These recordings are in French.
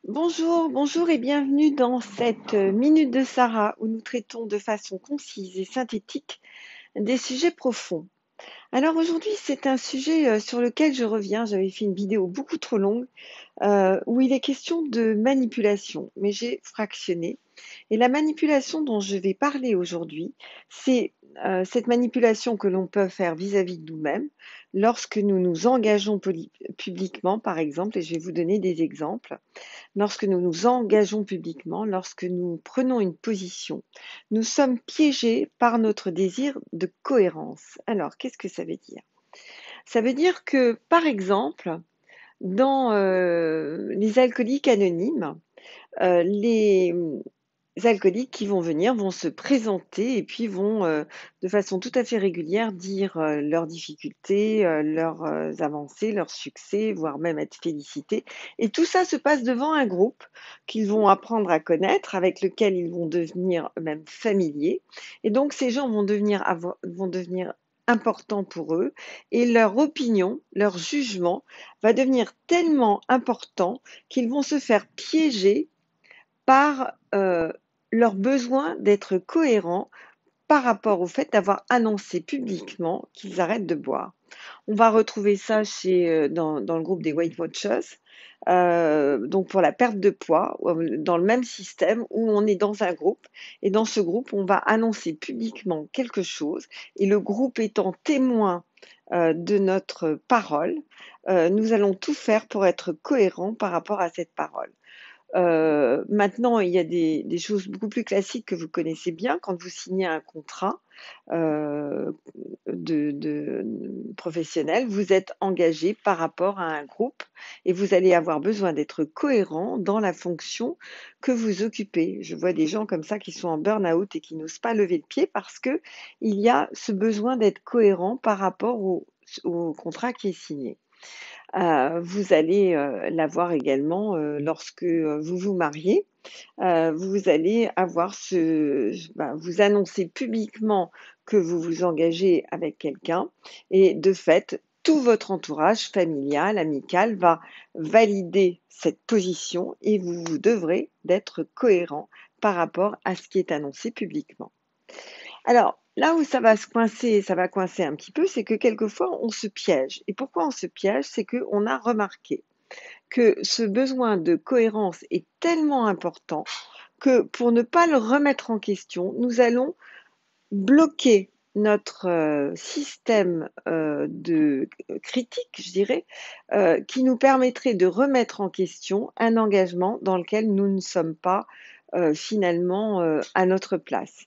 Bonjour, bonjour et bienvenue dans cette minute de Sarah où nous traitons de façon concise et synthétique des sujets profonds. Alors aujourd'hui, c'est un sujet sur lequel je reviens. J'avais fait une vidéo beaucoup trop longue où il est question de manipulation, mais j'ai fractionné. Et la manipulation dont je vais parler aujourd'hui, c'est cette manipulation que l'on peut faire vis-à-vis de nous-mêmes lorsque nous nous engageons publiquement, par exemple, et je vais vous donner des exemples. Lorsque nous nous engageons publiquement, lorsque nous prenons une position, nous sommes piégés par notre désir de cohérence. Alors, qu'est-ce que ça veut dire? Ça veut dire que, par exemple, dans les alcooliques anonymes, les alcooliques qui vont venir vont se présenter et puis vont, de façon tout à fait régulière dire, leurs difficultés, leurs, avancées, leurs succès, voire même être félicités et tout ça se passe devant un groupe qu'ils vont apprendre à connaître, avec lequel ils vont devenir même familiers et donc ces gens vont devenir importants pour eux et leur opinion, leur jugement va devenir tellement important qu'ils vont se faire piéger par leur besoin d'être cohérents par rapport au fait d'avoir annoncé publiquement qu'ils arrêtent de boire. On va retrouver ça dans le groupe des Weight Watchers, donc pour la perte de poids, dans le même système où on est dans un groupe et dans ce groupe, on va annoncer publiquement quelque chose et le groupe étant témoin de notre parole, nous allons tout faire pour être cohérents par rapport à cette parole. Maintenant, il y a des choses beaucoup plus classiques que vous connaissez bien quand vous signez un contrat heu, de professionnel. Vous êtes engagé par rapport à un groupe et vous allez avoir besoin d'être cohérent dans la fonction que vous occupez. Je vois des gens comme ça qui sont en burn-out et qui n'osent pas lever le pied parce qu'il y a ce besoin d'être cohérent par rapport au contrat qui est signé. Vous allez, l'avoir également, lorsque, vous vous mariez. Vous allez avoir vous annoncer publiquement que vous vous engagez avec quelqu'un et de fait, tout votre entourage familial, amical va valider cette position et vous devrez d'être cohérent par rapport à ce qui est annoncé publiquement. Alors, là où ça va coincer un petit peu, c'est que quelquefois on se piège. Et pourquoi on se piège? C'est qu'on a remarqué que ce besoin de cohérence est tellement important que pour ne pas le remettre en question, nous allons bloquer notre, système, de critique, je dirais, qui nous permettrait de remettre en question un engagement dans lequel nous ne sommes pas, finalement, à notre place.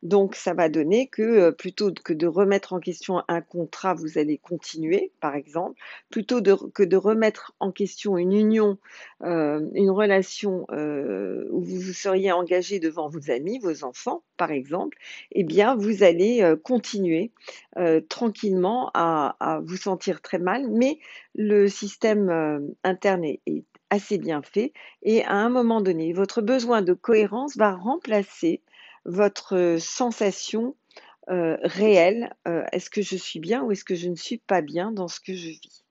Donc ça va donner que, plutôt que de remettre en question un contrat, vous allez continuer, par exemple, plutôt que de remettre en question une union, une relation, où vous vous seriez engagé devant vos amis, vos enfants, par exemple, eh bien vous allez, continuer, tranquillement à vous sentir très mal, mais le système, interne est assez bien fait et à un moment donné, votre besoin de cohérence va remplacer votre sensation, réelle, est-ce que je suis bien ou est-ce que je ne suis pas bien dans ce que je vis?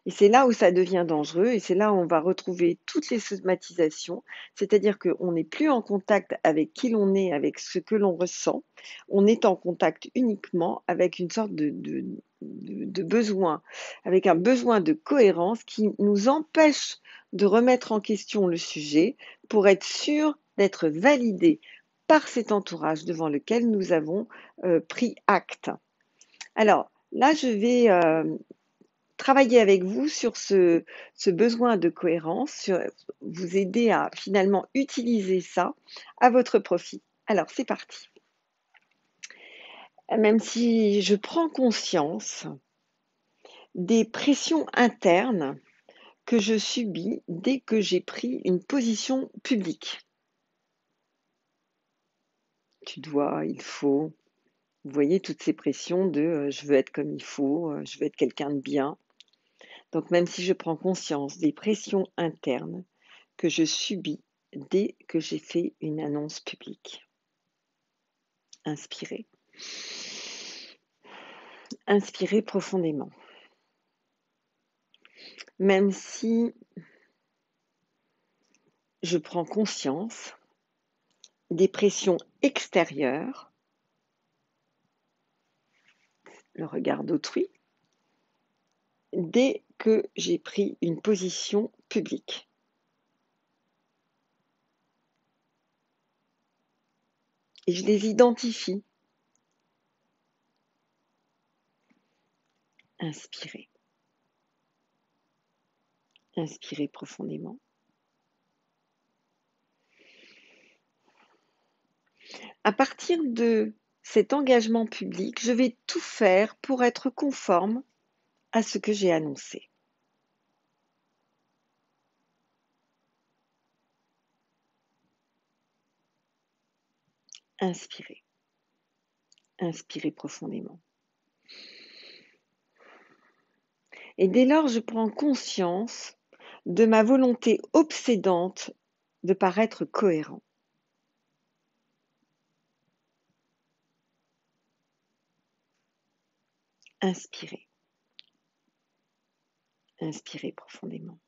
Et c'est là où ça devient dangereux et c'est là où on va retrouver toutes les somatisations, c'est-à-dire qu'on n'est plus en contact avec qui l'on est, avec ce que l'on ressent. On est en contact uniquement avec une sorte de besoin, avec un besoin de cohérence qui nous empêche de remettre en question le sujet pour être sûr d'être validé par cet entourage devant lequel nous avons, pris acte. Alors là, je vais, travailler avec vous sur ce besoin de cohérence, vous aider à finalement utiliser ça à votre profit. Alors c'est parti. Même si je prends conscience des pressions internes que je subis dès que j'ai pris une position publique. Tu dois, il faut. Vous voyez toutes ces pressions de, je veux être comme il faut, je veux être quelqu'un de bien. Donc même si je prends conscience des pressions internes que je subis dès que j'ai fait une annonce publique. Inspirez. Inspirez profondément. Même si je prends conscience des pressions extérieures, le regard d'autrui, dès que j'ai pris une position publique. Et je les identifie. Inspirez. Inspirez profondément. À partir de cet engagement public, je vais tout faire pour être conforme à ce que j'ai annoncé. Inspirez. Inspirez profondément. Et dès lors, je prends conscience de ma volonté obsédante de paraître cohérent. Inspirez. Inspirez profondément.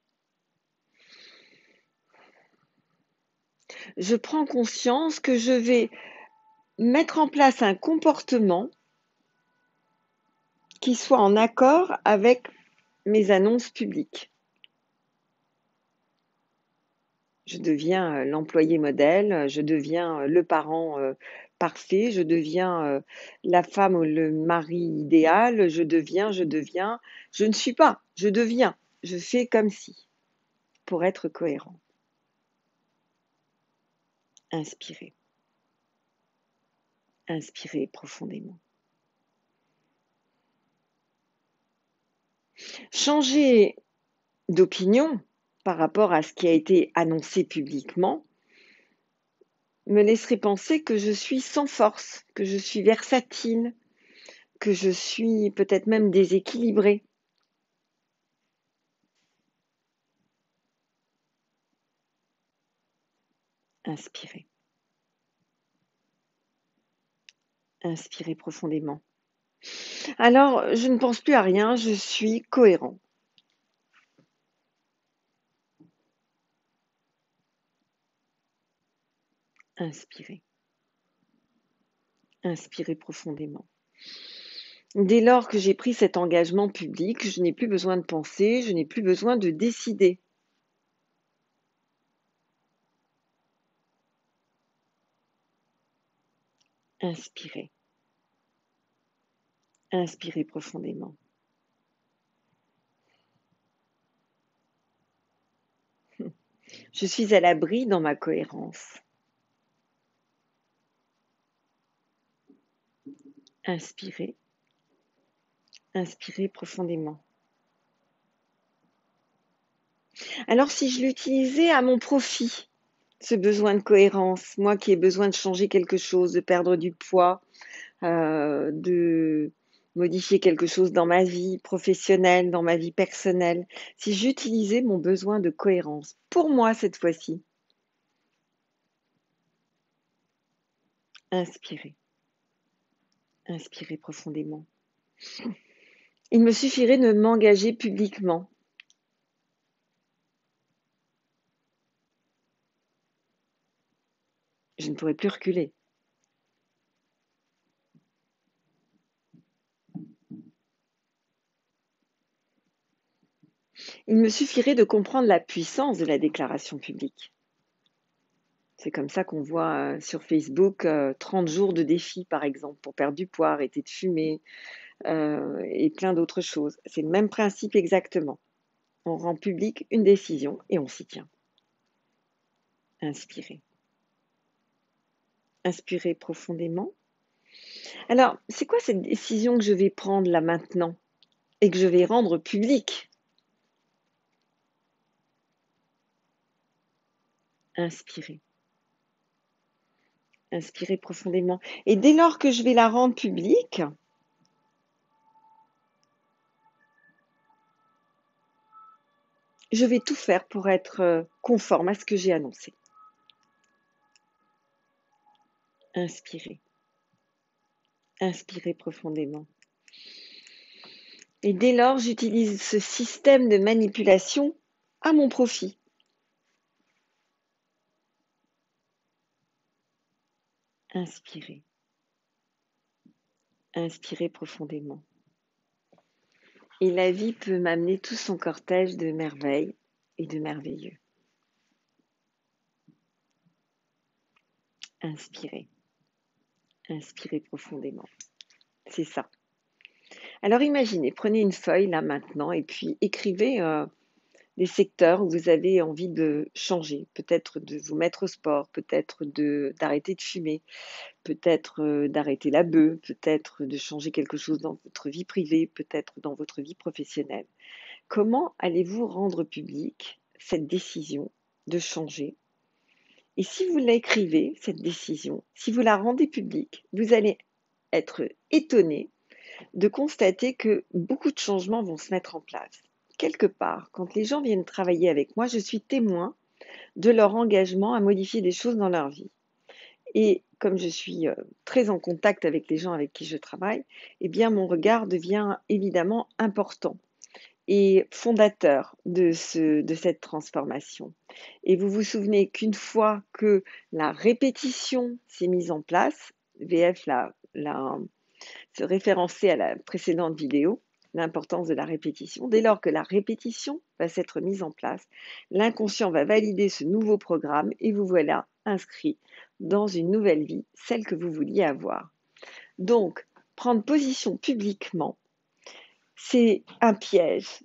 Je prends conscience que je vais mettre en place un comportement qui soit en accord avec mes annonces publiques. Je deviens l'employé modèle, je deviens le parent parfait, je deviens la femme ou le mari idéal, je ne suis pas, je deviens, je fais comme si, pour être cohérent. Inspirez. Inspirez profondément. Changer d'opinion par rapport à ce qui a été annoncé publiquement me laisserait penser que je suis sans force, que je suis versatile, que je suis peut-être même déséquilibrée. Inspirez. Inspirez profondément. Alors, je ne pense plus à rien, je suis cohérent. Inspirez. Inspirez profondément. Dès lors que j'ai pris cet engagement public, je n'ai plus besoin de penser, je n'ai plus besoin de décider. Inspirez. Inspirez profondément. Je suis à l'abri dans ma cohérence. Inspirez. Inspirez profondément. Alors si je l'utilisais à mon profit, ce besoin de cohérence, moi qui ai besoin de changer quelque chose, de perdre du poids, de modifier quelque chose dans ma vie professionnelle, dans ma vie personnelle, si j'utilisais mon besoin de cohérence, pour moi cette fois-ci, inspirez, inspirez profondément. Il me suffirait de m'engager publiquement. Je ne pourrais plus reculer. Il me suffirait de comprendre la puissance de la déclaration publique. C'est comme ça qu'on voit sur Facebook 30 jours de défi, par exemple, pour perdre du poids, arrêter de fumer et plein d'autres choses. C'est le même principe exactement. On rend public une décision et on s'y tient. Inspirez. Inspirez profondément. Alors, c'est quoi cette décision que je vais prendre là maintenant et que je vais rendre publique? Inspirez. Inspirez profondément. Et dès lors que je vais la rendre publique, je vais tout faire pour être conforme à ce que j'ai annoncé. Inspirez. Inspirez profondément. Et dès lors, j'utilise ce système de manipulation à mon profit. Inspirez. Inspirez profondément. Et la vie peut m'amener tout son cortège de merveilles et de merveilleux. Inspirez. Inspirez profondément. C'est ça. Alors imaginez, prenez une feuille là maintenant et puis écrivez des secteurs où vous avez envie de changer. Peut-être de vous mettre au sport, peut-être d'arrêter de fumer, peut-être d'arrêter la beuh, peut-être de changer quelque chose dans votre vie privée, peut-être dans votre vie professionnelle. Comment allez-vous rendre publique cette décision de changer? Et si vous l'écrivez, cette décision, si vous la rendez publique, vous allez être étonné de constater que beaucoup de changements vont se mettre en place. Quelque part, quand les gens viennent travailler avec moi, je suis témoin de leur engagement à modifier des choses dans leur vie. Et comme je suis très en contact avec les gens avec qui je travaille, eh bien mon regard devient évidemment important et fondateur de cette transformation. Et vous vous souvenez qu'une fois que la répétition s'est mise en place, VF se référencer à la précédente vidéo, l'importance de la répétition. Dès lors que la répétition va s'être mise en place, l'inconscient va valider ce nouveau programme et vous voilà inscrit dans une nouvelle vie, celle que vous vouliez avoir. Donc, prendre position publiquement, c'est un piège,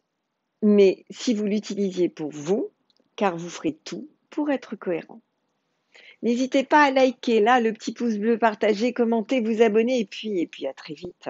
mais si vous l'utilisiez pour vous, car vous ferez tout pour être cohérent. N'hésitez pas à liker là, le petit pouce bleu, partager, commenter, vous abonner et puis à très vite.